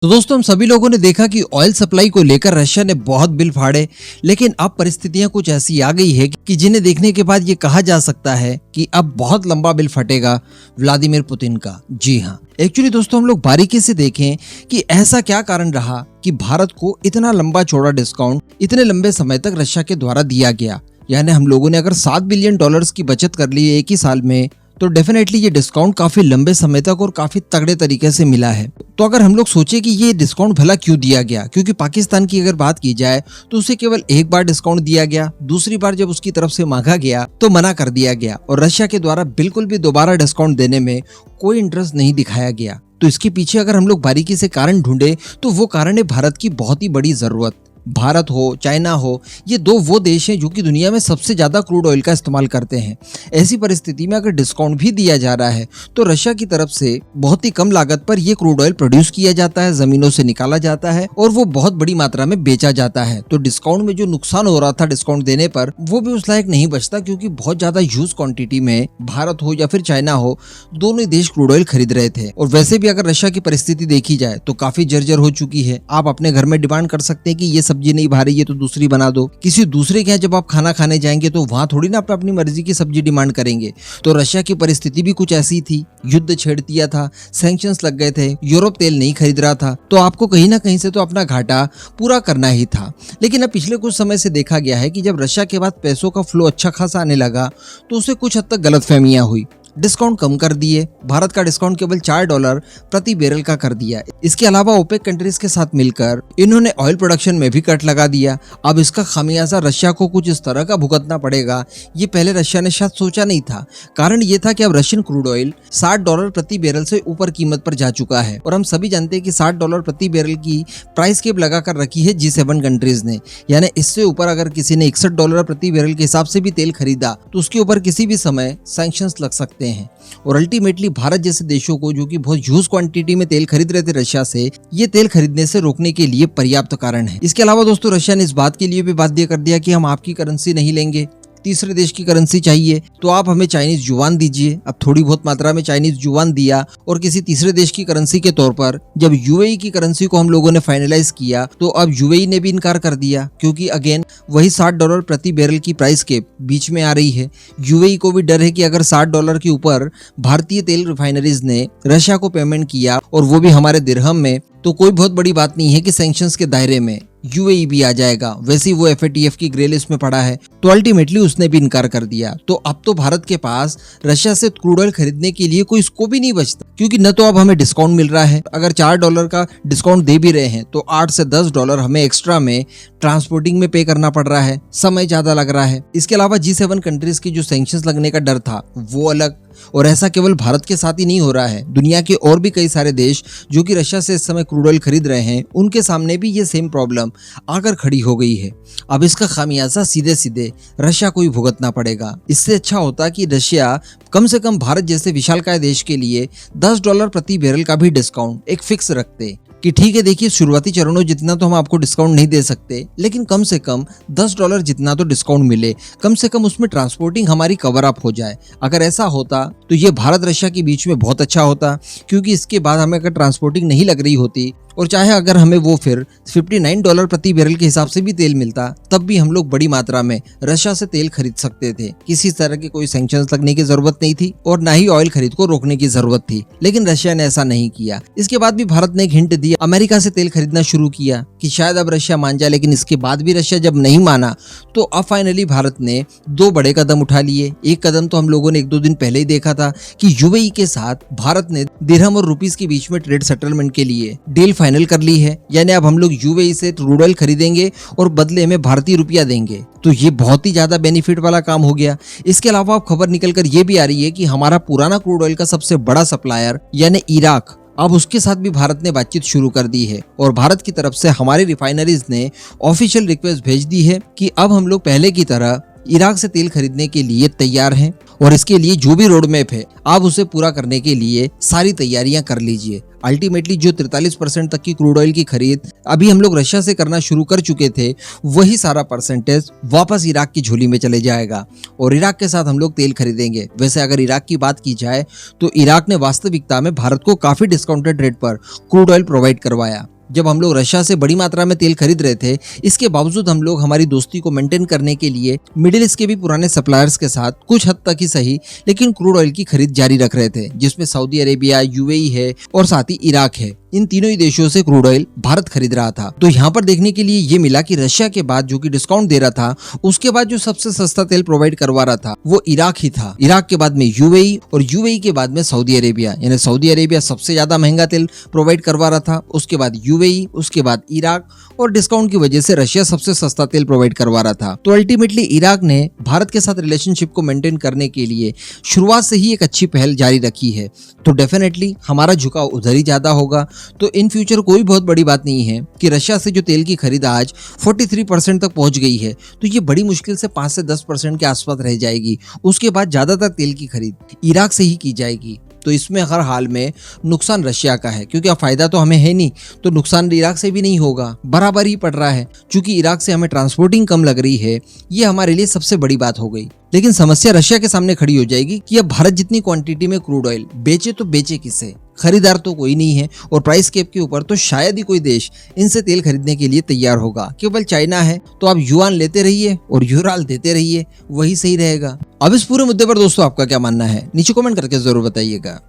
तो दोस्तों हम सभी लोगों ने देखा कि ऑयल सप्लाई को लेकर रशिया ने बहुत बिल फाड़े, लेकिन अब परिस्थितियां कुछ ऐसी आ गई है कि जिन्हें देखने के बाद ये कहा जा सकता है कि अब बहुत लंबा बिल फटेगा व्लादिमीर पुतिन का। जी हाँ, एक्चुअली दोस्तों हम लोग बारीकी से देखें कि ऐसा क्या कारण रहा कि भारत को इतना लंबा चौड़ा डिस्काउंट इतने लंबे समय तक रशिया के द्वारा दिया गया। यानी हम लोगों ने अगर $7 बिलियन की बचत कर ली एक ही साल में, तो डेफिनेटली ये डिस्काउंट काफी लंबे समय तक और काफी तगड़े तरीके से मिला है। तो अगर हम लोग सोचे कि ये डिस्काउंट भला क्यों दिया गया, क्योंकि पाकिस्तान की अगर बात की जाए तो उसे केवल एक बार डिस्काउंट दिया गया, दूसरी बार जब उसकी तरफ से मांगा गया तो मना कर दिया गया और रशिया के द्वारा बिल्कुल भी दोबारा डिस्काउंट देने में कोई इंटरेस्ट नहीं दिखाया गया। तो इसके पीछे अगर हम लोग बारीकी से कारण ढूंढे तो वो कारण है भारत की बहुत ही बड़ी जरूरत। भारत हो चाइना हो, ये दो वो देश हैं जो कि दुनिया में सबसे ज्यादा क्रूड ऑयल का इस्तेमाल करते हैं। ऐसी परिस्थिति में अगर डिस्काउंट भी दिया जा रहा है तो रशिया की तरफ से बहुत ही कम लागत पर ये क्रूड ऑयल प्रोड्यूस किया जाता है, जमीनों से निकाला जाता है और वो बहुत बड़ी मात्रा में बेचा जाता है। तो डिस्काउंट में जो नुकसान हो रहा था डिस्काउंट देने पर, वो भी उस लायक नहीं बचता, क्योंकि बहुत ज्यादा ह्यूज क्वांटिटी में भारत हो या फिर चाइना हो, दोनों ही देश क्रूड ऑयल खरीद रहे थे। और वैसे भी अगर रशिया की परिस्थिति देखी जाए तो काफी जर्जर हो चुकी है। आप अपने घर में डिमांड कर सकते हैं कि ये सब्जी नहीं भा रही है तो दूसरी बना दो। किसी दूसरे के यहाँ जब आप खाना खाने जाएंगे तो वहां थोड़ी ना आप अपनी मर्जी की सब्जी डिमांड करेंगे। तो रशिया की परिस्थिति भी कुछ ऐसी थी, युद्ध छेड़ दिया था, सैंक्शंस लग गए थे, यूरोप तेल नहीं खरीद रहा था, तो आपको कहीं ना कहीं से तो अपना घाटा पूरा करना ही था। लेकिन अब पिछले कुछ समय से देखा गया है कि जब रशिया के बाद पैसों का फ्लो अच्छा खासा आने लगा तो उसे कुछ हद तक गलतफहमियां हुई। डिस्काउंट कम कर दिए, भारत का डिस्काउंट केवल $4 प्रति बैरल का कर दिया। इसके अलावा ओपेक कंट्रीज के साथ मिलकर इन्होंने ऑयल प्रोडक्शन में भी कट लगा दिया। अब इसका खामियाजा रशिया को कुछ इस तरह का भुगतना पड़ेगा, ये पहले रशिया ने शायद सोचा नहीं था। कारण ये था कि अब रशियन क्रूड ऑयल $60 प्रति बैरल से ऊपर कीमत पर जा चुका है और हम सभी जानते हैं कि $60 प्रति बैरल की प्राइस कैप लगा कर रखी है G7 कंट्रीज ने। यानी इससे ऊपर अगर किसी ने $61 प्रति बैरल के हिसाब से भी तेल खरीदा तो उसके ऊपर किसी भी समय सैंक्शंस लग सकते हैं। और अल्टीमेटली भारत जैसे देशों को, जो कि बहुत ह्यूज क्वांटिटी में तेल खरीद रहे थे रशिया से, ये तेल खरीदने से रोकने के लिए पर्याप्त कारण है। इसके अलावा दोस्तों रशिया ने इस बात के लिए भी बाध्य कर दिया कि हम आपकी करेंसी नहीं लेंगे, तीसरे देश की करेंसी चाहिए तो आप हमें चाइनीज युआन दीजिए। अब थोड़ी बहुत मात्रा में चाइनीज युआन दिया और किसी तीसरे देश की करेंसी के तौर पर जब यूएई की करेंसी को हम लोगों ने फाइनलाइज किया तो अब यूएई ने भी इनकार कर दिया, क्योंकि अगेन वही $60 प्रति बैरल की प्राइस के बीच में आ रही है। यूएई को भी डर है कि अगर $60 के ऊपर भारतीय तेल रिफाइनरीज ने रशिया को पेमेंट किया और वो भी हमारे दिरहम में, तो कोई बहुत बड़ी बात नहीं है कि सैंक्शंस के दायरे में यूएई भी आ जाएगा। वैसे ही वो एफएटीएफ की ग्रे लिस्ट में पड़ा है, तो अल्टीमेटली उसने भी इनकार कर दिया। तो अब तो भारत के पास रशिया से क्रूड ऑयल खरीदने के लिए कोई स्कोप ही नहीं बचता, क्योंकि न तो अब हमें डिस्काउंट मिल रहा है, अगर $4 का डिस्काउंट दे भी रहे हैं तो $8 से $10 हमें एक्स्ट्रा में ट्रांसपोर्टिंग में पे करना पड़ रहा है, समय ज्यादा लग रहा है। इसके अलावा G7 कंट्रीज की जो सैंक्शंस लगने का डर था वो अलग। और ऐसा केवल भारत के साथ ही नहीं हो रहा है, दुनिया के और भी कई सारे देश जो कि रशिया से इस समय क्रूड ऑयल खरीद रहे हैं, उनके सामने भी ये सेम प्रॉब्लम आकर खड़ी हो गई है। अब इसका खामियाजा सीधे सीधे रशिया को ही भुगतना पड़ेगा। इससे अच्छा होता कि रशिया कम से कम भारत जैसे विशालकाय देश के लिए $10 प्रति बैरल का भी डिस्काउंट एक फिक्स रखते कि ठीक है, देखिए शुरुआती चरणों जितना तो हम आपको डिस्काउंट नहीं दे सकते, लेकिन कम से कम $10 जितना तो डिस्काउंट मिले, कम से कम उसमें ट्रांसपोर्टिंग हमारी कवर अप हो जाए। अगर ऐसा होता तो ये भारत रशिया के बीच में बहुत अच्छा होता, क्योंकि इसके बाद हमें अगर ट्रांसपोर्टिंग नहीं लग रही होती और चाहे अगर हमें वो फिर $59 प्रति बैरल के हिसाब से भी तेल मिलता, तब भी हम लोग बड़ी मात्रा में रशिया से तेल खरीद सकते थे। किसी तरह की कोई सैंक्शंस लगने की जरूरत नहीं थी और ना ही ऑयल खरीद को रोकने की जरूरत थी, लेकिन रशिया ने ऐसा नहीं किया। इसके बाद भी भारत ने एक हिंट दिया, अमेरिका से तेल खरीदना शुरू किया कि शायद अब रशिया मान जाए, लेकिन इसके बाद भी रशिया जब नहीं माना तो अब फाइनली भारत ने दो बड़े कदम उठा लिए। एक कदम तो हम लोगों ने 1-2 दिन पहले ही देखा था कि यूएई के साथ भारत ने दिरहम और रुपीस के बीच में ट्रेड सेटलमेंट के लिए डील फाइनल कर ली है। यानी अब हम लोग यूएई से क्रूड ऑयल खरीदेंगे और बदले में भारतीय रुपया देंगे, तो ये बहुत ही ज्यादा बेनिफिट वाला काम हो गया। इसके अलावा अब खबर निकलकर ये भी आ रही है कि हमारा पुराना क्रूड ऑयल का सबसे बड़ा सप्लायर यानी इराक, अब उसके साथ भी भारत ने बातचीत शुरू कर दी है और भारत की तरफ से हमारी रिफाइनरीज ने ऑफिशियल रिक्वेस्ट भेज दी है कि अब हम लोग पहले की तरह इराक से तेल खरीदने के लिए तैयार हैं और इसके लिए जो भी रोड मैप है आप उसे पूरा करने के लिए सारी तैयारियां कर लीजिए। अल्टीमेटली जो 43% तक की क्रूड ऑयल की खरीद अभी हम लोग रशिया से करना शुरू कर चुके थे, वही सारा परसेंटेज वापस इराक की झोली में चले जाएगा और इराक के साथ हम लोग तेल खरीदेंगे। वैसे अगर इराक की बात की जाए तो इराक ने वास्तविकता में भारत को काफी डिस्काउंटेड रेट पर क्रूड ऑयल प्रोवाइड करवाया। जब हम लोग रशिया से बड़ी मात्रा में तेल खरीद रहे थे, इसके बावजूद हम लोग हमारी दोस्ती को मेंटेन करने के लिए मिडिल ईस्ट के भी पुराने सप्लायर्स के साथ कुछ हद तक ही सही लेकिन क्रूड ऑयल की खरीद जारी रख रहे थे, जिसमें सऊदी अरेबिया, यूएई है और साथ ही इराक है। इन तीनों ही देशों से क्रूड ऑयल भारत खरीद रहा था। तो यहाँ पर देखने के लिए ये मिला कि रशिया के बाद जो कि डिस्काउंट दे रहा था, उसके बाद जो सबसे सस्ता तेल प्रोवाइड करवा रहा था वो इराक ही था। इराक के बाद में यूएई और यूएई के बाद में सऊदी अरेबिया, यानी सऊदी अरेबिया सबसे ज्यादा महंगा तेल प्रोवाइड करवा रहा था, उसके बाद यूएई, उसके बाद इराक और डिस्काउंट की वजह से रशिया सबसे सस्ता तेल प्रोवाइड करवा रहा था। तो अल्टीमेटली इराक ने भारत के साथ रिलेशनशिप को मेंटेन करने के लिए शुरुआत से ही एक अच्छी पहल जारी रखी है। तो डेफिनेटली हमारा झुकाव उधर ही ज्यादा होगा। तो इन फ्यूचर कोई बहुत बड़ी बात नहीं है कि रशिया से जो तेल की खरीद आज 43% तक पहुंच गई है, तो ये बड़ी मुश्किल से 5 से 10% के आसपास रह जाएगी। उसके बाद ज्यादातर तेल की खरीद इराक से ही की जाएगी। तो इसमें हर हाल में नुकसान रशिया का है, क्योंकि अब फायदा तो हमें है नहीं, तो नुकसान इराक से भी नहीं होगा, बराबर ही पड़ रहा है। क्योंकि इराक से हमें ट्रांसपोर्टिंग कम लग रही है, ये हमारे लिए सबसे बड़ी बात हो गई। लेकिन समस्या रशिया के सामने खड़ी हो जाएगी कि अब भारत जितनी क्वांटिटी में क्रूड ऑयल बेचे तो बेचे किसे, खरीदार तो कोई नहीं है और प्राइस कैप के ऊपर तो शायद ही कोई देश इनसे तेल खरीदने के लिए तैयार होगा। केवल चाइना है, तो आप युआन लेते रहिए और यूराल देते रहिए, वही सही रहेगा। अब इस पूरे मुद्दे पर दोस्तों आपका क्या मानना है, नीचे कमेंट करके जरूर बताइएगा।